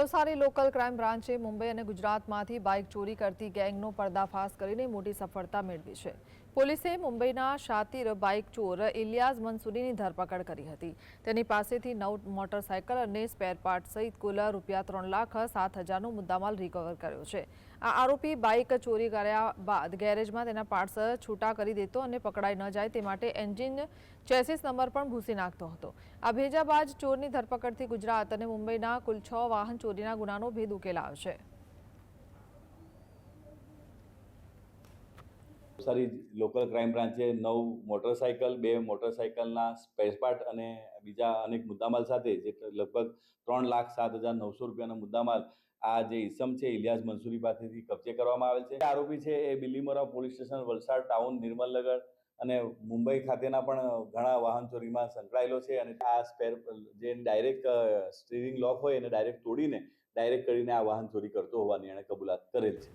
Navsari local crime બ્રાન્ચે Mumbai અને ગુજરાતમાંથી bike ચોરી કરતી ગેંગનો પર્દાફાશ કરીને મોટી સફળતા મેળવી છે। પોલીસે મુંબઈના શાતીર બાઇક ચોર ઇલિયાઝ મંસૂરીની ધરપકડ કરી હતી। તેની પાસેથી 9 મોટરસાયકલ અને સ્પેર પાર્ટ સહિત કુલ ₹3,07,000નો મુદ્દામાલ રિકવર કર્યો છે। આ આરોપી બાઇક ચોરી કર્યા બાદ ગેરેજમાં તેના પાર્ટ્સ છૂટા કરી દેતો અને પકડાઈ ન જાય તે માટે એન્જિન ચેસિસ નંબર પણ ભૂંસી નાખતો હતો। આ ભેજાબાજ ચોરની ધરપકડથી ગુજરાત અને મુંબઈના કુલ 6 વાહન ચોરીના ગુનાનો ભેદ ઉકેલાયો છે। નવસારી લોકલ ક્રાઇમ બ્રાન્ચે 9 મોટરસાયકલ, 2 મોટરસાયકલના સ્પેર પાર્ટ અને બીજા અનેક મુદ્દામાલ સાથે જે લગભગ ₹3,07,900નો મુદ્દામાલ આ જે ઈસમ છે ઇલિયાઝ મંસૂરી પાસેથી કબજે કરવામાં આવેલ છે। આરોપી છે એ Bilimora police station, Valsad town, Nirmalnagar અને મુંબઈ ખાતેના પણ ઘણા વાહન ચોરીમાં સંકળાયેલો છે અને આ સ્પેર જે ડાયરેક્ટ સ્ટીરિંગ લોક હોય એને ડાયરેક્ટ તોડીને ડાયરેક્ટ કરીને આ વાહન ચોરી કરતો હોવાની એણે કબૂલાત કરેલ છે।